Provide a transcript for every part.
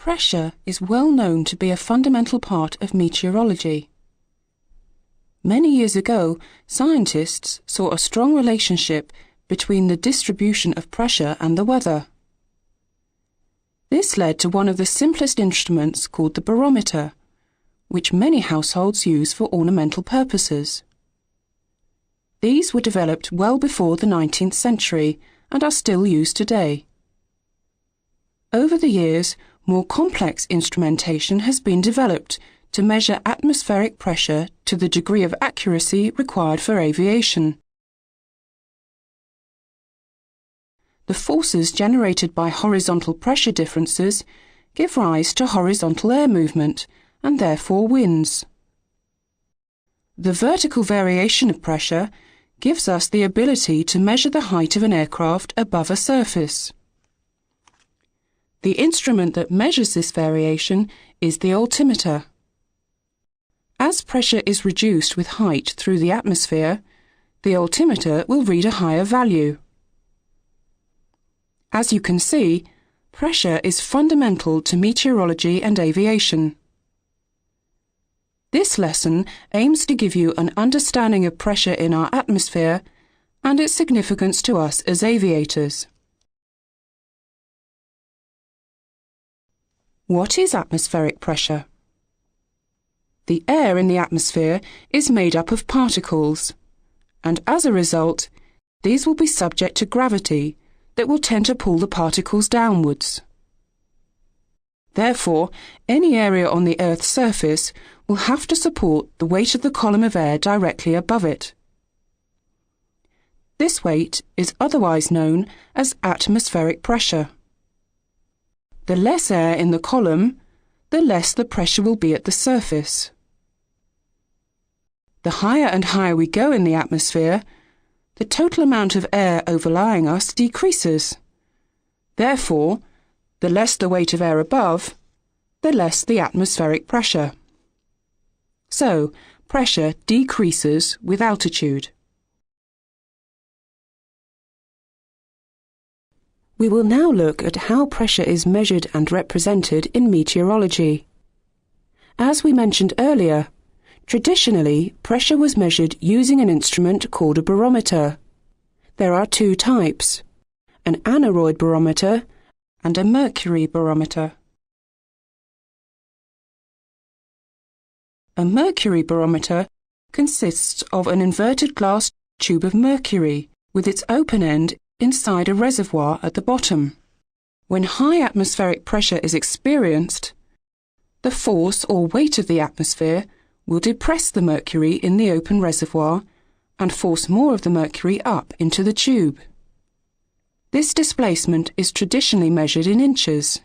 Pressure is well known to be a fundamental part of meteorology. Many years ago, scientists saw a strong relationship between the distribution of pressure and the weather. This led to one of the simplest instruments called the barometer, which many households use for ornamental purposes. These were developed well before the 19th century and are still used today. Over the years, more complex instrumentation has been developed to measure atmospheric pressure to the degree of accuracy required for aviation. The forces generated by horizontal pressure differences give rise to horizontal air movement and therefore winds. The vertical variation of pressure gives us the ability to measure the height of an aircraft above a surface. The instrument that measures this variation is the altimeter. As pressure is reduced with height through the atmosphere, the altimeter will read a higher value. As you can see, pressure is fundamental to meteorology and aviation. This lesson aims to give you an understanding of pressure in our atmosphere and its significance to us as aviators. What is atmospheric pressure? The air in the atmosphere is made up of particles, and as a result, these will be subject to gravity that will tend to pull the particles downwards. Therefore, any area on the Earth's surface will have to support the weight of the column of air directly above it. This weight is otherwise known as atmospheric pressure. The less air in the column, the less the pressure will be at the surface. The higher and higher we go in the atmosphere, the total amount of air overlying us decreases. Therefore, the less the weight of air above, the less the atmospheric pressure. So, pressure decreases with altitude. We will now look at how pressure is measured and represented in meteorology. As we mentioned earlier, traditionally, pressure was measured using an instrument called a barometer. There are two types, an aneroid barometer and a mercury barometer. A mercury barometer consists of an inverted glass tube of mercury with its open end inside a reservoir at the bottom. When high atmospheric pressure is experienced, the force or weight of the atmosphere will depress the mercury in the open reservoir and force more of the mercury up into the tube. This displacement is traditionally measured in inches.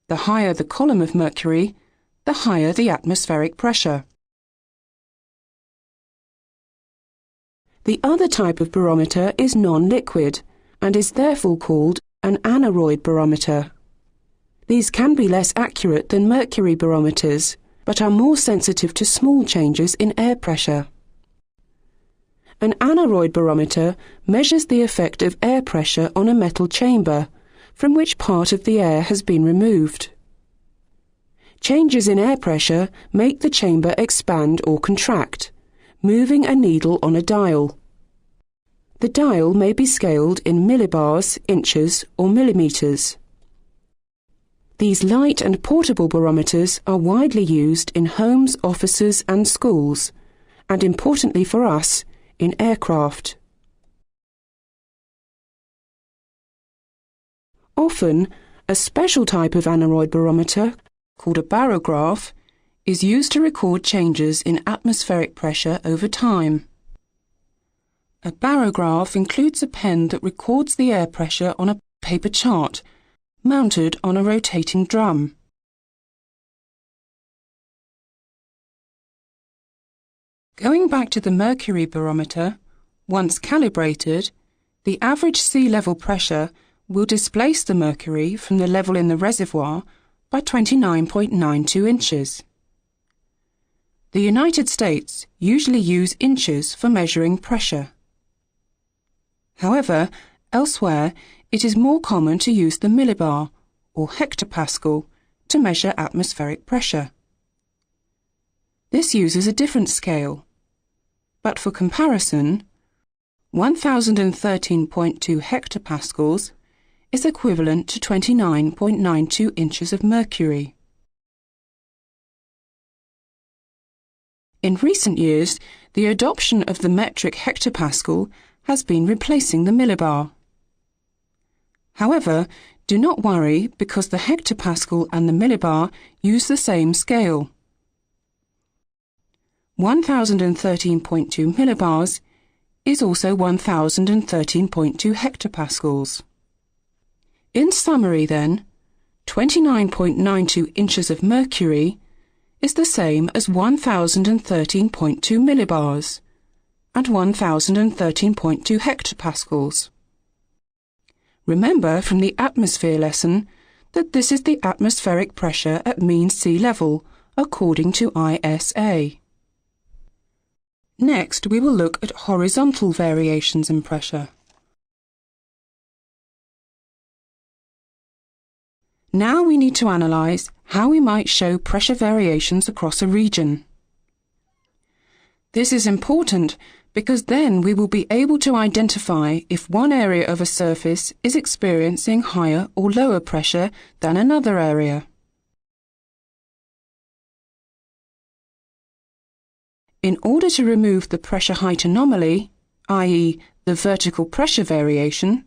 The higher the column of mercury, the higher the atmospheric pressure. The other type of barometer is non-liquid and is therefore called an aneroid barometer. These can be less accurate than mercury barometers, but are more sensitive to small changes in air pressure. An aneroid barometer measures the effect of air pressure on a metal chamber, from which part of the air has been removed. Changes in air pressure make the chamber expand or contract, moving a needle on a dial. The dial may be scaled in millibars, inches, or millimeters. These light and portable barometers are widely used in homes, offices, and schools, and importantly for us, in aircraft. Often, a special type of aneroid barometer, called a barograph, is used to record changes in atmospheric pressure over time. A barograph includes a pen that records the air pressure on a paper chart mounted on a rotating drum. Going back to the mercury barometer, once calibrated, the average sea level pressure will displace the mercury from the level in the reservoir by 29.92 inches. The United States usually use inches for measuring pressure. However, elsewhere it is more common to use the millibar or hectopascal to measure atmospheric pressure. This uses a different scale, but for comparison, 1013.2 hectopascals is equivalent to 29.92 inches of mercury. In recent years, the adoption of the metric hectopascal has been replacing the millibar. However, do not worry because the hectopascal and the millibar use the same scale. 1013.2 millibars is also 1013.2 hectopascals. In summary then, 29.92 inches of mercury is the same as 1013.2 millibars and 1013.2 hectopascals. Remember from the atmosphere lesson that this is the atmospheric pressure at mean sea level according to ISA. Next, we will look at horizontal variations in pressure. Now we need to analyse how we might show pressure variations across a region. This is important because then we will be able to identify if one area of a surface is experiencing higher or lower pressure than another area. In order to remove the pressure height anomaly, i.e. the vertical pressure variation,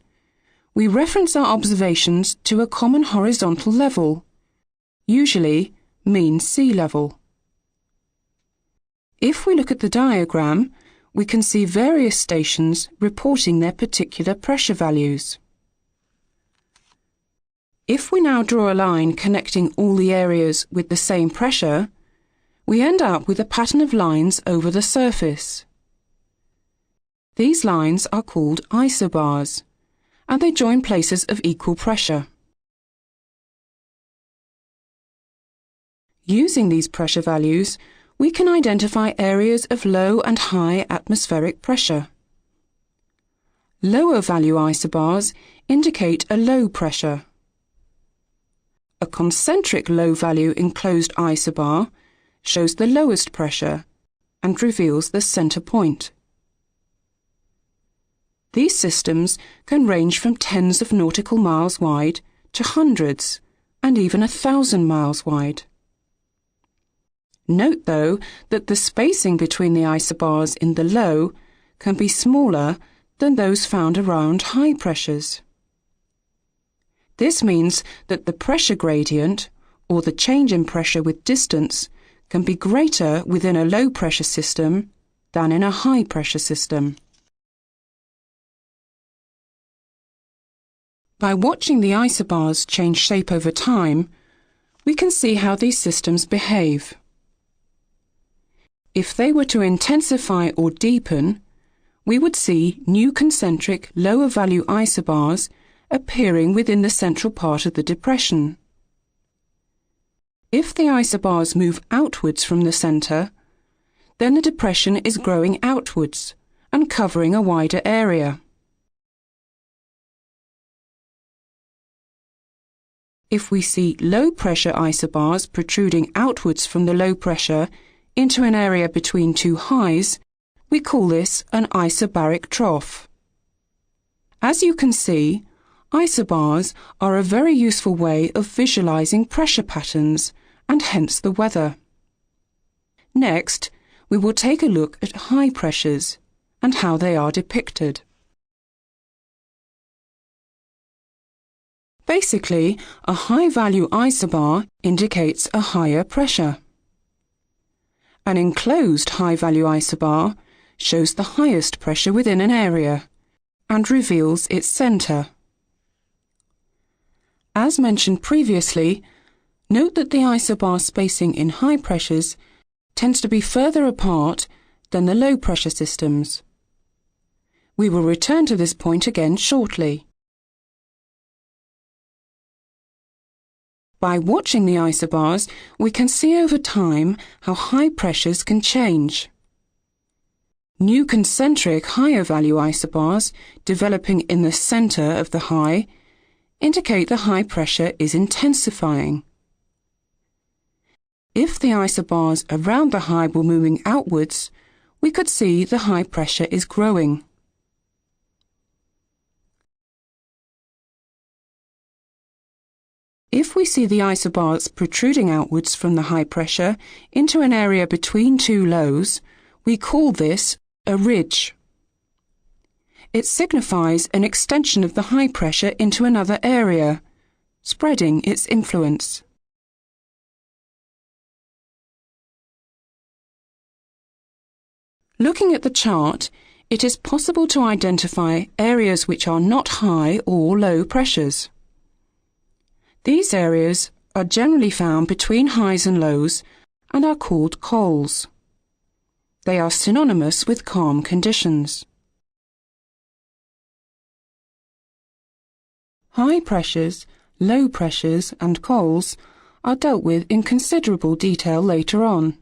we reference our observations to a common horizontal level, usually mean sea level. If we look at the diagram, we can see various stations reporting their particular pressure values. If we now draw a line connecting all the areas with the same pressure, we end up with a pattern of lines over the surface. These lines are called isobars, and they join places of equal pressure. Using these pressure values, we can identify areas of low and high atmospheric pressure. Lower value isobars indicate a low pressure. A concentric low value enclosed isobar shows the lowest pressure and reveals the center point. These systems can range from tens of nautical miles wide to hundreds and even 1,000 miles wide. Note, though, that the spacing between the isobars in the low can be smaller than those found around high pressures. This means that the pressure gradient, or the change in pressure with distance, can be greater within a low-pressure system than in a high-pressure system. By watching the isobars change shape over time, we can see how these systems behave. If they were to intensify or deepen, we would see new concentric lower-value isobars appearing within the central part of the depression. If the isobars move outwards from the centre, then the depression is growing outwards and covering a wider area. If we see low-pressure isobars protruding outwards from the low pressure into an area between two highs, we call this an isobaric trough. As you can see, isobars are a very useful way of visualizing pressure patterns and hence the weather. Next, we will take a look at high pressures and how they are depicted. Basically, a high-value isobar indicates a higher pressure. An enclosed high-value isobar shows the highest pressure within an area and reveals its center. As mentioned previously, note that the isobar spacing in high pressures tends to be further apart than the low pressure systems. We will return to this point again shortly. By watching the isobars, we can see over time how high pressures can change. New concentric higher value isobars developing in the center of the high indicate the high pressure is intensifying. If the isobars around the high were moving outwards, we could see the high pressure is growing. If we see the isobars protruding outwards from the high pressure into an area between two lows, we call this a ridge. It signifies an extension of the high pressure into another area, spreading its influence. Looking at the chart, it is possible to identify areas which are not high or low pressures. These areas are generally found between highs and lows and are called cols. They are synonymous with calm conditions. High pressures, low pressures and cols are dealt with in considerable detail later on.